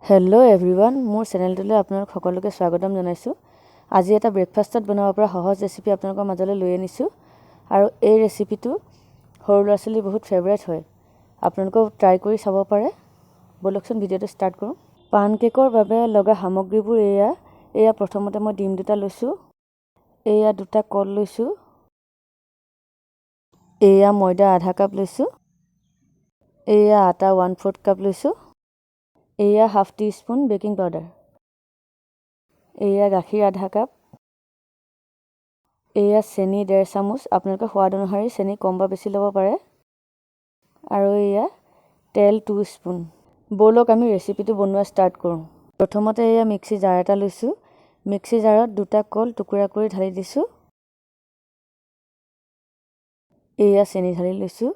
Hello' everyone, মোৰ চেনেলটোলৈ আপোনালোক সকলোকে স্বাগতম জনাইছোঁ। আজি এটা ব্ৰেকফাষ্টত বনাব পৰা সহজ ৰেচিপি আপোনালোকৰ মাজলৈ লৈ আনিছোঁ আৰু এই ৰেচিপিটো সৰু ল'ৰা ছোৱালীৰ বহুত ফেভৰেট হয়। আপোনালোকেও ট্ৰাই কৰি চাব পাৰে। ব'লকচোন ভিডিঅ'টো ষ্টাৰ্ট কৰোঁ। পান কেকৰ বাবে লগা সামগ্ৰীবোৰ এয়া প্ৰথমতে মই ডিম দুটা লৈছোঁ, এয়া দুটা কল লৈছোঁ, এয়া ময়দা আধা কাপ লৈছোঁ, এয়া আটা 1/4 কাপ লৈছোঁ, এয়া half T spoon baking powder, এয়া গাখীৰ আধা কাপ, এয়া চেনি 1.5 চামুচ, আপোনালোকে সোৱাদ অনুসৰি চেনি কম বা বেছি ল'ব পাৰে, আৰু এয়া তেল 2 স্পুন। ব'লক আমি ৰেচিপিটো বনোৱা ষ্টাৰ্ট কৰোঁ। প্ৰথমতে এয়া মিক্সি জাৰ এটা লৈছোঁ, মিক্সি জাৰত দুটা কল টুকুৰা কৰি ঢালি দিছোঁ, এয়া চেনি ঢালি লৈছোঁ,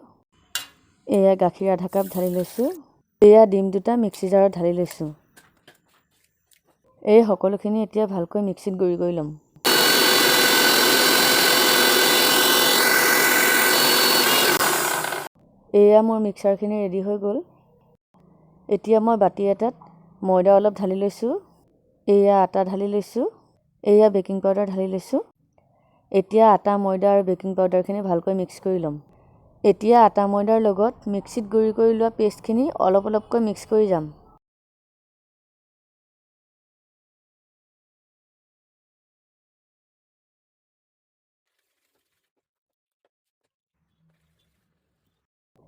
এয়া গাখীৰ আধা কাপ ঢালি লৈছোঁ, এয়া ডিম দুটা মিক্সি জাৰত ঢালি লৈছোঁ। এই সকলোখিনি এতিয়া ভালকৈ মিক্সিত গুড়ি কৰি ল'ম। এয়া মোৰ মিক্সাৰখিনি ৰেডি হৈ গ'ল। এতিয়া মই বাতি এটাত ময়দা অলপ ঢালি লৈছোঁ, এয়া আটা ঢালি লৈছোঁ, এয়া বেকিং পাউডাৰ ঢালি লৈছোঁ। এতিয়া আটা ময়দা আৰু বেকিং পাউডাৰখিনি ভালকৈ মিক্স কৰি ল'ম। এতিয়া আটা ময়দাৰ লগত মিক্সিত গুড়ি কৰি লোৱা পেষ্টখিনি অলপ অলপকৈ মিক্স কৰি যাম।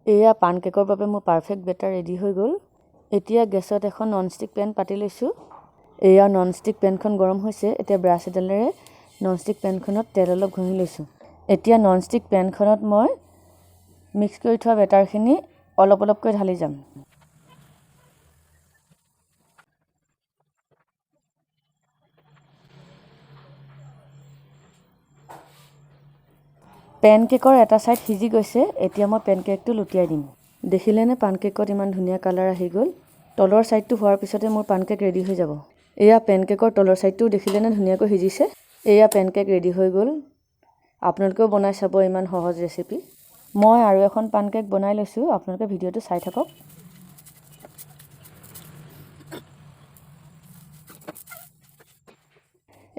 এয়া পান কেকৰ বাবে মোৰ পাৰফেক্ট বেটাৰ ৰেডি হৈ গ'ল। এতিয়া গেছত এখন ননষ্টিক পেন পাতি লৈছোঁ। এয়া ননষ্টিক পেনখন গৰম হৈছে। এতিয়া ব্ৰাছ এডালেৰে ননষ্টিক পেনখনত তেল অলপ ঘঁহি লৈছোঁ। এতিয়া ননষ্টিক পেনখনত মই মিক্স কৰি থোৱা বেটাৰখিনি অলপ অলপকৈ ঢালি যাম। পেন কেকৰ এটা ছাইড সিজি গৈছে। এতিয়া মই পেন কেকটো লুটিয়াই দিম। দেখিলেনে পান কেকত ইমান ধুনীয়া কালাৰ আহি গ'ল। তলৰ ছাইডটো হোৱাৰ পিছতে মোৰ পান কেক ৰেডি হৈ যাব। এয়া পেন কেকৰ তলৰ ছাইডটোও দেখিলেনে ধুনীয়াকৈ সিজিছে। এয়া পেন কেক ৰেডি হৈ গ'ল। আপোনালোকেও বনাই চাব ইমান সহজ ৰেচিপি। মই আৰু এখন পান কেক বনাই লৈছোঁ, আপোনালোকে ভিডিঅ'টো চাই থাকক।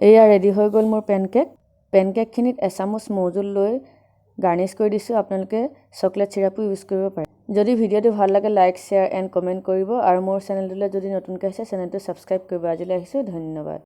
এয়া ৰেডি হৈ গ'ল মোৰ পেন কেক। পেন কেকখিনিত এচামুচ মৌজোল লৈ গাৰ্নিছ কৰি দিছোঁ। আপোনালোকে চকলেট চিৰাপো ইউজ কৰিব পাৰে। যদি ভিডিঅ'টো ভাল লাগে লাইক, শ্বেয়াৰ এণ্ড কমেণ্ট কৰিব আৰু মোৰ চেনেলটোলৈ যদি নতুনকৈ আহিছে চেনেলটো ছাবস্ক্ৰাইব কৰিব। আজিলৈ আহিছোঁ, ধন্যবাদ।